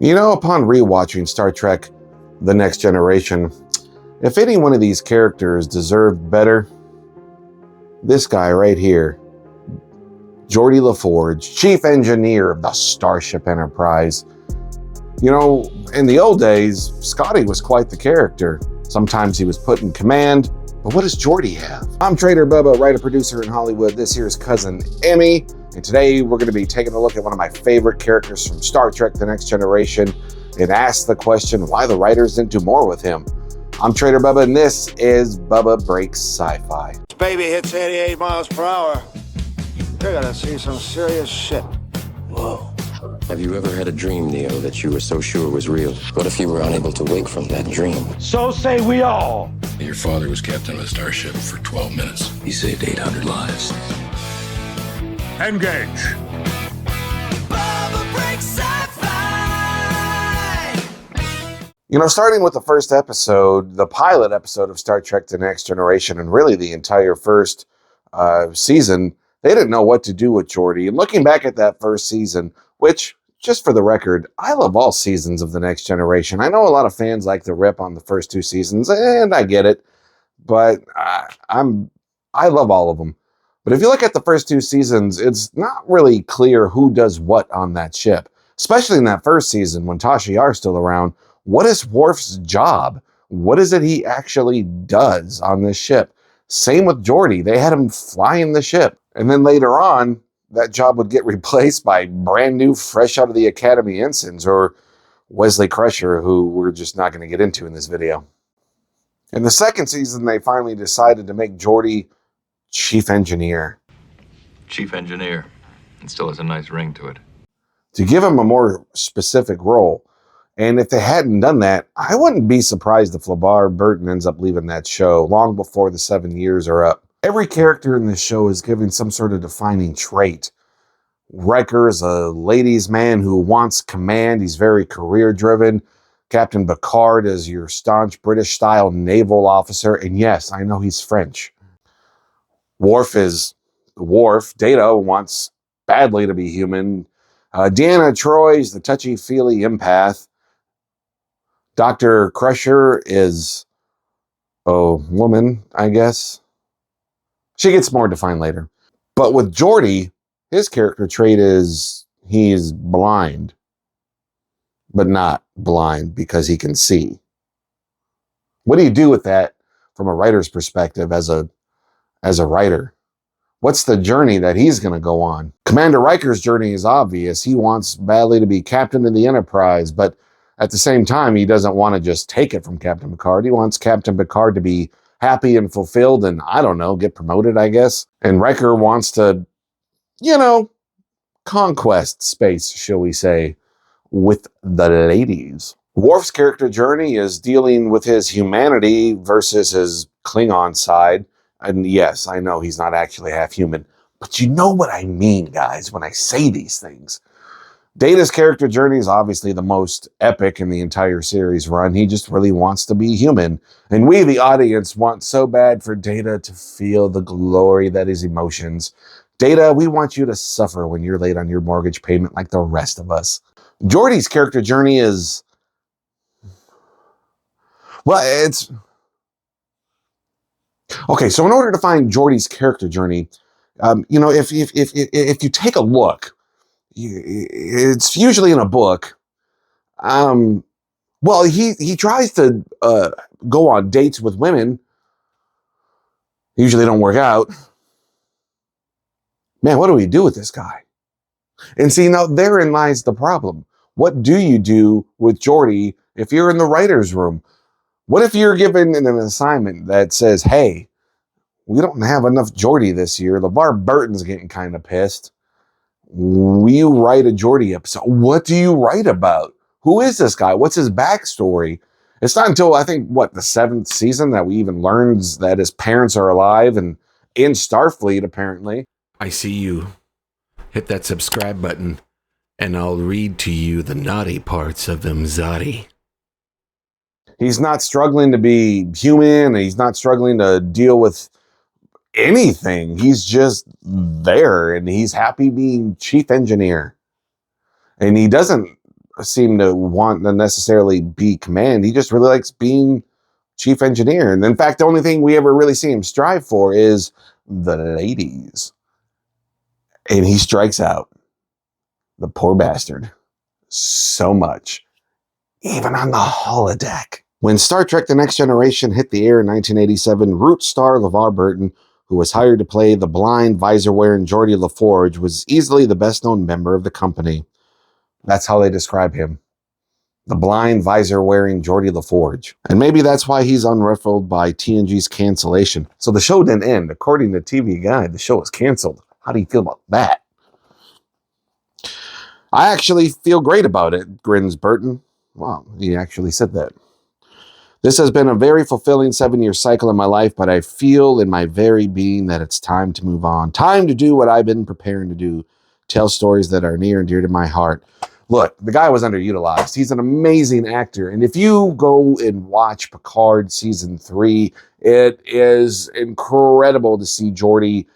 You know, upon rewatching Star Trek The Next Generation, if any one of these characters deserved better, this guy right here, Geordi LaForge, chief engineer of the Starship Enterprise. You know, in the old days, Scotty was quite the character. Sometimes he was put in command, but what does Geordi have? I'm Trader Bubba, writer-producer in Hollywood. This here's Cousin Emmy, and today we're going to be taking a look at one of my favorite characters from Star Trek The Next Generation and ask the question why the writers didn't do more with him. I'm Trader Bubba, and this is Bubba Breaks Sci-Fi. This baby hits 88 miles per hour. You're gonna see some serious shit. Whoa. Have you ever had a dream, Neo, that you were so sure was real? What if you were unable to wake from that dream? So say we all. Your father was captain of a starship for 12 minutes. He saved 800 lives. Engage. Bubba Breaks Sci-Fi. You know, starting with the first episode, the pilot episode of Star Trek The Next Generation, and really the entire first season, they didn't know what to do with Geordi. And looking back at that first season, which, just for the record, I love all seasons of The Next Generation. I know a lot of fans like to rip on the first two seasons, and I get it, but I love all of them. But if you look at the first two seasons, it's not really clear who does what on that ship. Especially in that first season when Tasha Yar's still around. What is Worf's job? What is it he actually does on this ship? Same with Geordi. They had him flying the ship. And then later on, that job would get replaced by brand new, fresh out of the Academy ensigns, or Wesley Crusher, who we're just not going to get into in this video. In the second season, they finally decided to make Geordi chief engineer. Chief engineer. It still has a nice ring to it. To give him a more specific role. And if they hadn't done that, I wouldn't be surprised if LeVar Burton ends up leaving that show long before the 7 years are up. Every character in this show is given some sort of defining trait. Riker's a ladies' man who wants command. He's very career-driven. Captain Picard is your staunch British-style naval officer. And yes, I know he's French. Worf is Worf. Data wants badly to be human. Deanna Troy's the touchy-feely empath. Dr. Crusher is a woman, I guess. She gets more defined later. But with Geordi, his character trait is he's blind. But not blind because he can see. What do you do with that from a writer's perspective as a writer? What's the journey that he's going to go on? Commander Riker's journey is obvious. He wants badly to be captain of the Enterprise, but at the same time, he doesn't want to just take it from Captain Picard. He wants Captain Picard to be happy and fulfilled and, I don't know, get promoted, I guess. And Riker wants to, you know, conquest space, shall we say, with the ladies. Worf's character journey is dealing with his humanity versus his Klingon side. And yes, I know he's not actually half human, but you know what I mean, guys, when I say these things. Data's character journey is obviously the most epic in the entire series run. He just really wants to be human. And we, the audience, want so bad for Data to feel the glory that is emotions. Data, we want you to suffer when you're late on your mortgage payment like the rest of us. Geordi's character journey is... well, it's... okay, so in order to find Geordi's character journey, you know, if you take a look, it's usually in a book. Well, he tries to go on dates with women. Usually don't work out. Man, what do we do with this guy? And see, now therein lies the problem. What do you do with Geordi if you're in the writer's room? What if you're given an assignment that says, hey, we don't have enough Geordi this year. LeVar Burton's getting kind of pissed. Will you write a Geordi episode? What do you write about? Who is this guy? What's his backstory? It's not until, I think, the 7th season that we even learned that his parents are alive and in Starfleet, apparently. I see you. Hit that subscribe button, and I'll read to you the naughty parts of Imzadi. He's not struggling to be human. He's not struggling to deal with anything. He's just there, and he's happy being chief engineer. And he doesn't seem to want to necessarily be command. He just really likes being chief engineer. And in fact, the only thing we ever really see him strive for is the ladies. And he strikes out. The poor bastard. So much. Even on the holodeck. When Star Trek The Next Generation hit the air in 1987, Root star LeVar Burton, who was hired to play the blind, visor-wearing Geordi LaForge, was easily the best-known member of the company. That's how they describe him. The blind, visor-wearing Geordi LaForge. And maybe that's why he's unruffled by TNG's cancellation. So the show didn't end. According to TV Guide, the show was canceled. How do you feel about that? I actually feel great about it, grins Burton. Wow, he actually said that. This has been a very fulfilling 7-year cycle in my life, but I feel in my very being that it's time to move on. Time to do what I've been preparing to do. Tell stories that are near and dear to my heart. Look, the guy was underutilized. He's an amazing actor. And if you go and watch Picard Season 3, it is incredible to see Geordi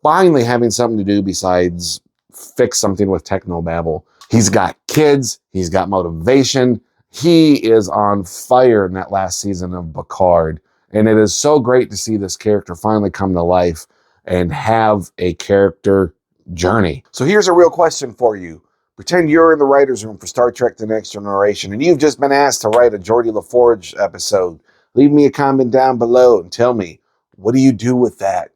finally having something to do besides fix something with technobabble. He's got kids. He's got motivation. He is on fire in that last season of Picard. And it is so great to see this character finally come to life and have a character journey. So here's a real question for you. Pretend you're in the writer's room for Star Trek The Next Generation and you've just been asked to write a Geordi LaForge episode. Leave me a comment down below and tell me, what do you do with that?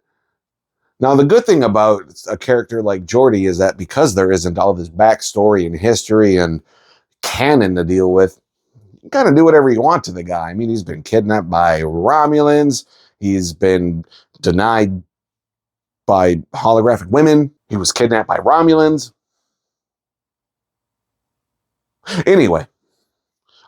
Now, the good thing about a character like Geordi is that because there isn't all this backstory and history and canon to deal with, you kind of do whatever you want to the guy. I mean, he's been kidnapped by Romulans. He's been denied by holographic women. He was kidnapped by Romulans. Anyway.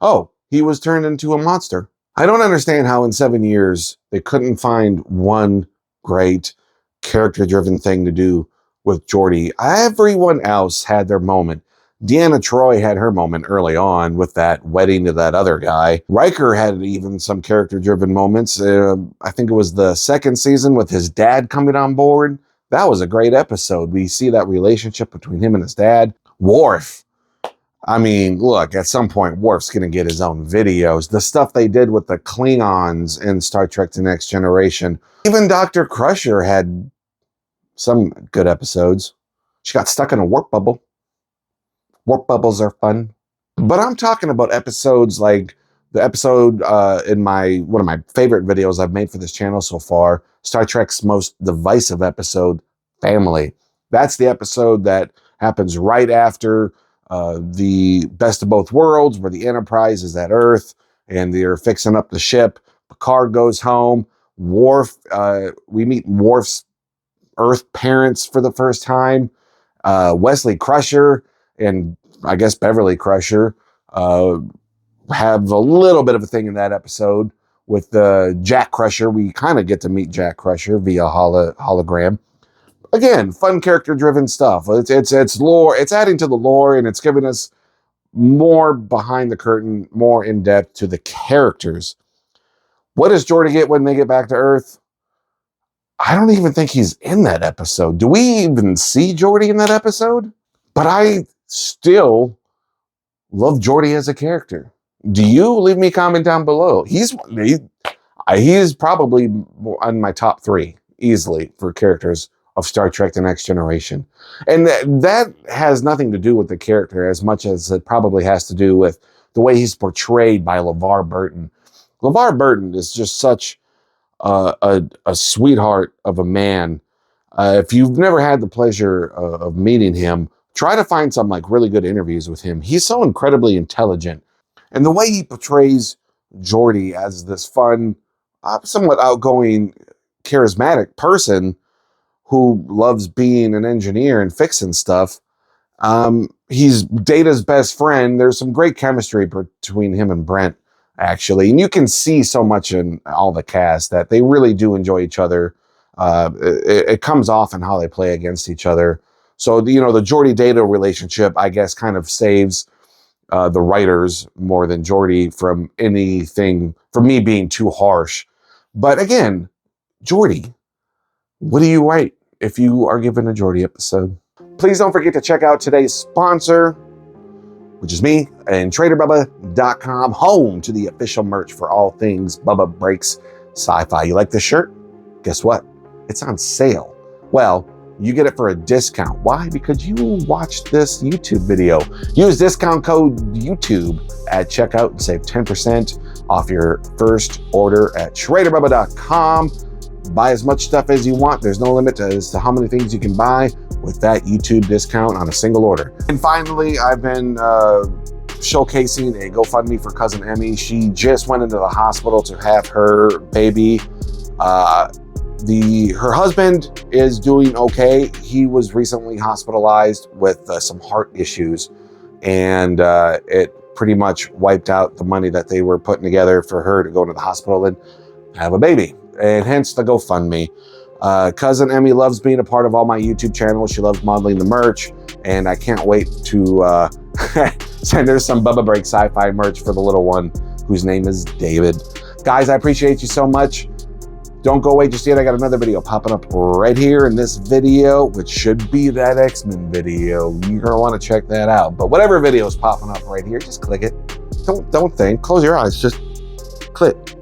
Oh, he was turned into a monster. I don't understand how in 7 years they couldn't find one great character-driven thing to do with Geordi. Everyone else had their moment. Deanna Troi had her moment early on with that wedding to that other guy. Riker had even some character-driven moments. I think it was the second season with his dad coming on board. That was a great episode. We see that relationship between him and his dad. Worf. I mean, look, at some point, Worf's going to get his own videos. The stuff they did with the Klingons in Star Trek The Next Generation. Even Dr. Crusher had some good episodes. She got stuck in a warp bubble. Warp bubbles are fun. But I'm talking about episodes like the episode in one of my favorite videos I've made for this channel so far, Star Trek's most divisive episode, Family. That's the episode that happens right after the Best of Both Worlds, where the Enterprise is at Earth and they're fixing up the ship. Picard goes home. Worf, we meet Worf's Earth parents for the first time. Wesley Crusher and I guess Beverly Crusher have a little bit of a thing in that episode with Jack Crusher. We kind of get to meet Jack Crusher via hologram. Again, fun character-driven stuff. It's lore. It's adding to the lore, and it's giving us more behind the curtain, more in depth to the characters. What does Geordi get when they get back to Earth? I don't even think he's in that episode. Do we even see Geordi in that episode? But I still love Geordi as a character. Do you? Leave me a comment down below. He's probably on my top 3 easily for characters of Star Trek The Next Generation. And that has nothing to do with the character as much as it probably has to do with the way he's portrayed by LeVar Burton. LeVar Burton is just such a sweetheart of a man. If you've never had the pleasure of meeting him, try to find some like really good interviews with him. He's so incredibly intelligent. And the way he portrays Geordi as this fun, somewhat outgoing, charismatic person who loves being an engineer and fixing stuff. He's Data's best friend. There's some great chemistry between him and Brent, actually. And you can see so much in all the cast that they really do enjoy each other. It comes off in how they play against each other. So, the Geordi Data relationship, I guess, kind of saves the writers more than Geordi from anything, from me being too harsh. But again, Geordi, what do you write if you are given a Geordi episode? Please don't forget to check out today's sponsor. which is me, and TraderBubba.com, home to the official merch for all things Bubba Breaks Sci-Fi. You like this shirt? Guess what? It's on sale. Well, you get it for a discount. Why? Because you watched this YouTube video. Use discount code YouTube at checkout and save 10% off your first order at TraderBubba.com. Buy as much stuff as you want. There's no limit as to how many things you can buy with that YouTube discount on a single order. And finally, I've been showcasing a GoFundMe for Cousin Emmy. She just went into the hospital to have her baby. Her husband is doing okay. He was recently hospitalized with some heart issues, and it pretty much wiped out the money that they were putting together for her to go to the hospital and have a baby, and hence the GoFundMe. Cousin Emmy loves being a part of all my YouTube channels. She loves modeling the merch, and I can't wait to send her some Bubba Breaks Sci-Fi merch for the little one, whose name is David. Guys, I appreciate you so much. Don't go away just yet. I got another video popping up right here in this video, which should be that X-Men video. You're gonna want to check that out. But whatever video is popping up right here, just click it. Don't think. Close your eyes. Just click.